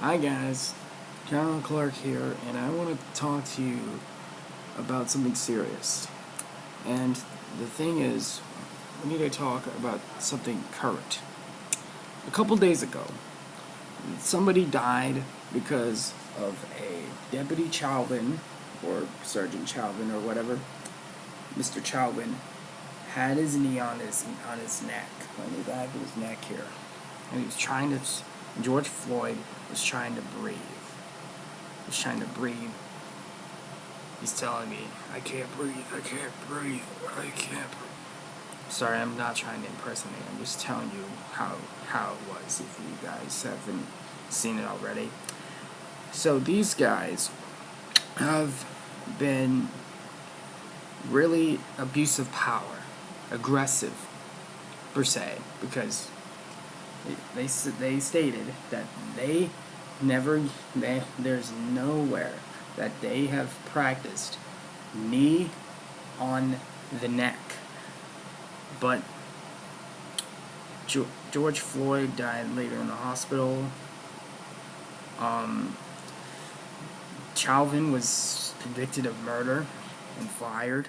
Hi guys, John Clark here, and I want to talk to you about something serious. And the thing is, we need to talk about something current. A couple days ago, somebody died because of a Deputy Chauvin, or Sergeant Chauvin, or whatever. Mr. Chauvin had his knee on his neck, on the back of his neck here, and he was trying to. George Floyd was trying to breathe. He's trying to breathe. He's telling me, I can't breathe, I can't breathe, I can't breathe. Sorry, I'm not trying to impersonate. I'm just telling you how it was, if you guys haven't seen it already. So these guys have been really abusive power, aggressive, per se, because they stated that there's nowhere that they have practiced knee on the neck. But George Floyd died later in the hospital. Chauvin was convicted of murder and fired.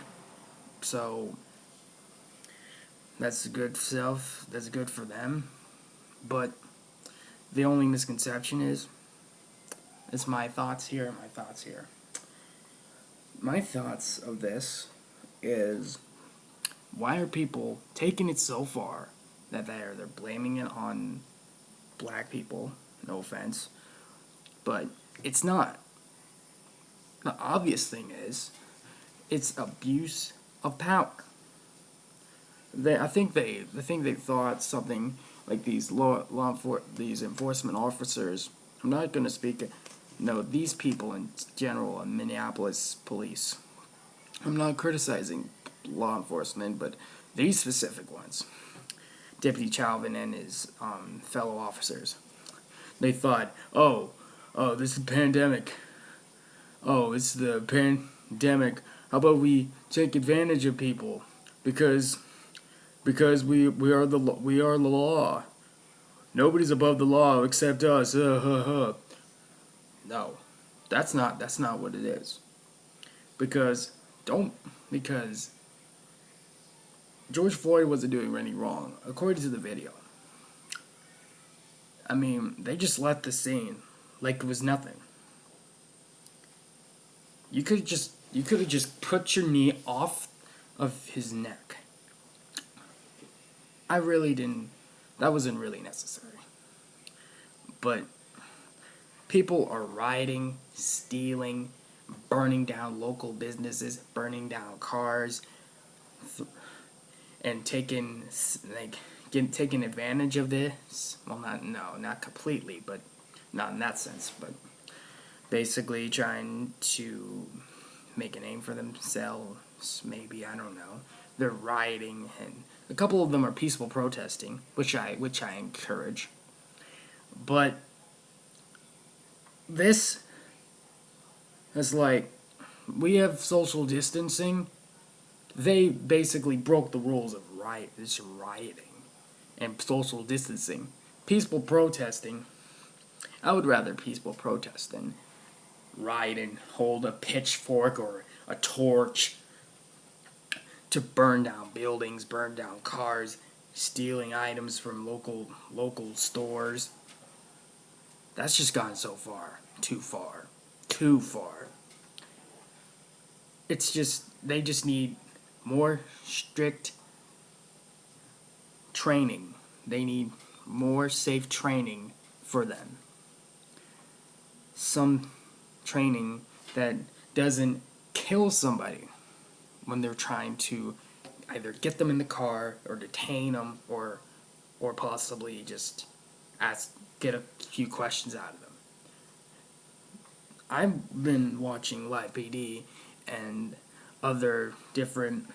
So that's good stuff. That's good for them. But the only misconception is, it's my thoughts here. My thoughts of this is, why are people taking it so far that they're blaming it on black people? No offense, but it's not. The obvious thing is, it's abuse of power. I think they thought something like these these enforcement officers. I'm not going to speak. No, these people in general in Minneapolis police. I'm not criticizing law enforcement, but these specific ones, Deputy Chauvin and his fellow officers, they thought, this is the pandemic. Oh, it's the pandemic. How about we take advantage of people because we are the law. Nobody's above the law except us. No, that's not what it is. Because George Floyd wasn't doing any wrong, according to the video. I mean, they just left the scene like it was nothing. You could have just put your knee off of his neck. I really didn't. That wasn't really necessary. But people are rioting, stealing, burning down local businesses, burning down cars, and taking advantage of this. Well, not completely, but not in that sense. But basically trying to make a name for themselves. Maybe, I don't know. They're rioting, and a couple of them are peaceful protesting, which I encourage. But this is like, we have social distancing. They basically broke the rules of rioting and social distancing. Peaceful protesting. I would rather peaceful protest than riot and hold a pitchfork or a torch to burn down buildings, burn down cars, stealing items from local stores. That's just gone so far. Too far. It's just, they just need more strict training. They need more safe training for them. Some training that doesn't kill somebody when they're trying to either get them in the car or detain them or possibly just get a few questions out of them. I've been watching Live PD and other different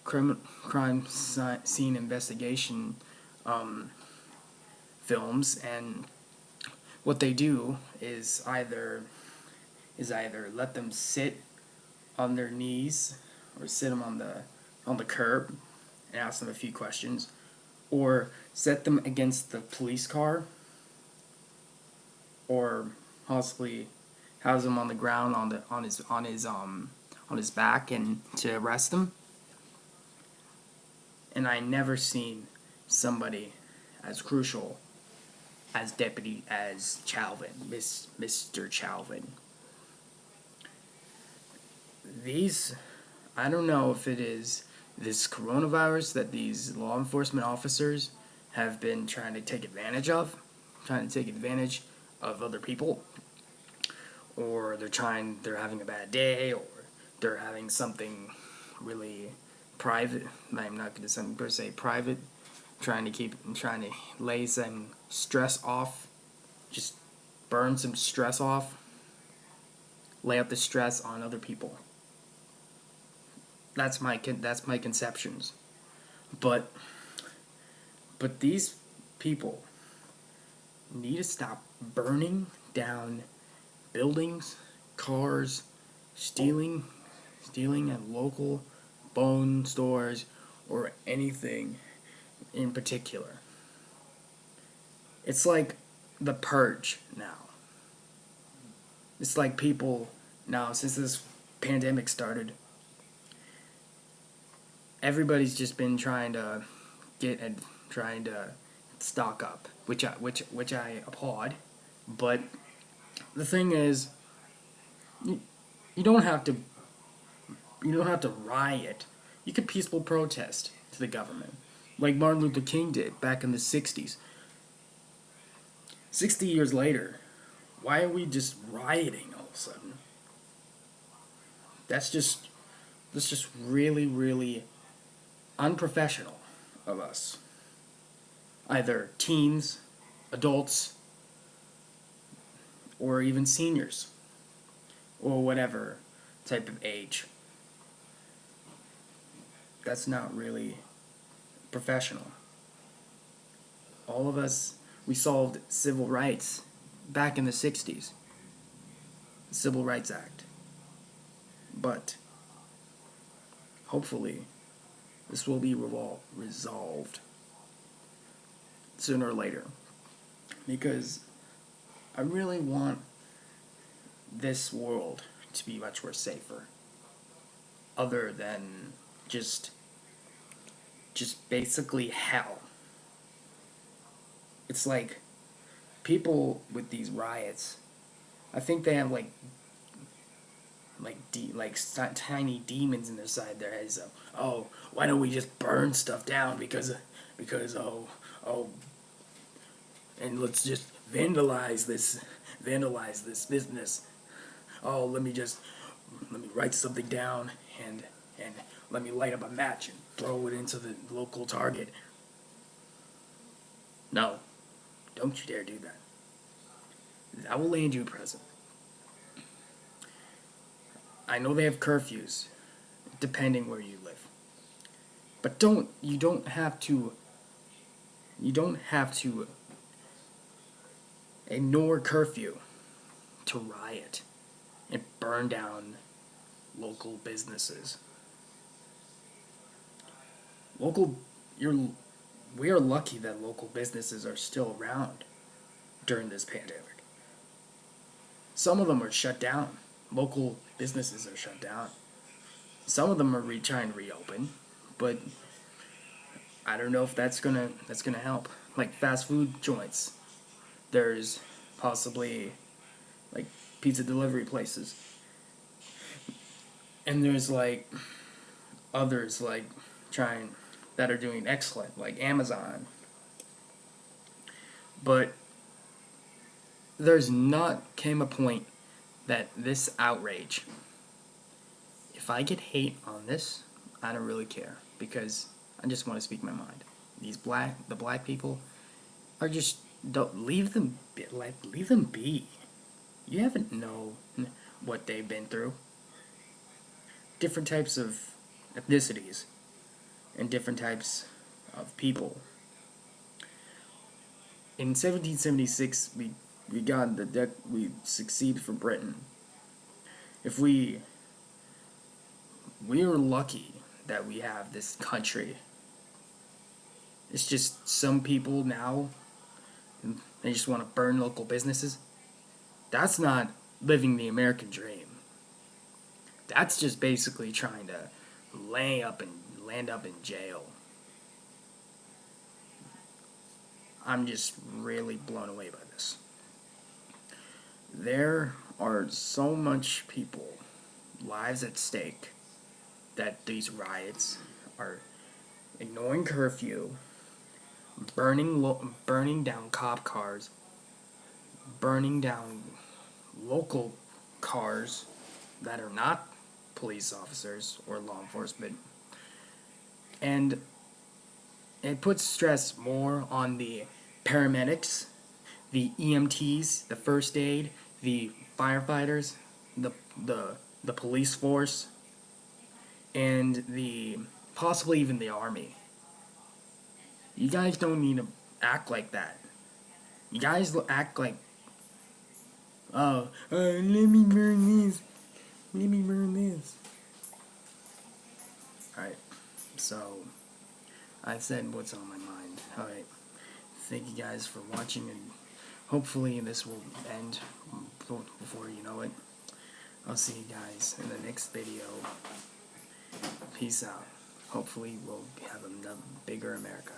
crime scene investigation films, and what they do is either let them sit on their knees or sit them on the curb and ask them a few questions, or set them against the police car or possibly has him on the ground on his back and to arrest him. And I never seen somebody as crucial as Chalvin, Mr. Chalvin. These, I don't know if it is this coronavirus that these law enforcement officers have been trying to take advantage of other people, or they're having a bad day, or they're having something really private. I'm not going to say per se private, trying to lay some stress off, just burn some stress off, lay out the stress on other people. That's my conceptions. But these people need to stop burning down buildings, cars, stealing at local bone stores or anything in particular. It's like the purge now. It's like people now, since this pandemic started, everybody's just been trying to stock up, which I applaud. But the thing is, you, you don't have to riot. You could peaceful protest to the government, like Martin Luther King did back in the '60s. 60 years later, why are we just rioting all of a sudden? That's just really, really unprofessional of us. Either teens, adults, or even seniors, or whatever type of age. That's not really professional. All of us, we solved civil rights back in the '60s, the Civil Rights Act. But hopefully, this will be resolved sooner or later. Because I really want this world to be much more safer. Other than just basically hell. It's like people with these riots, I think they have tiny demons in their side their heads. Oh, why don't we just burn stuff down because oh, and let's just vandalize this business. Oh, let me write something down and let me light up a match and throw it into the local Target. No, don't you dare do that. I will land you a present. I know they have curfews, depending where you live. But you don't have to ignore curfew to riot and burn down local businesses. We are lucky that local businesses are still around during this pandemic. Some of them are shut down. Local businesses are shut down. Some of them are trying to reopen, but I don't know if that's gonna help. Like fast food joints, there's possibly like pizza delivery places, and there's like others like trying that are doing excellent, like Amazon. But there's not came a point that this outrage, if I get hate on this, I don't really care because I just want to speak my mind. The black people are just don't leave them leave them be. You haven't know what they've been through. Different types of ethnicities and different types of people. In 1776, we succeeded for Britain. If we are lucky that we have this country. It's just some people now, they just want to burn local businesses. That's not living the American dream. That's just basically trying to land up in jail. I'm just really blown away by this. There are so much people, lives at stake, that these riots are ignoring curfew, burning down cop cars, burning down local cars that are not police officers or law enforcement, and it puts stress more on the paramedics, the EMTs, the first aid, the firefighters, the the police force, and the possibly even the army. You guys don't need to act like that. You guys act like, oh, let me burn this, let me burn this. Alright, so I said what's on my mind. Alright, thank you guys for watching, and hopefully this will end before you know it. I'll see you guys in the next video. Peace out. Hopefully we'll have a bigger America.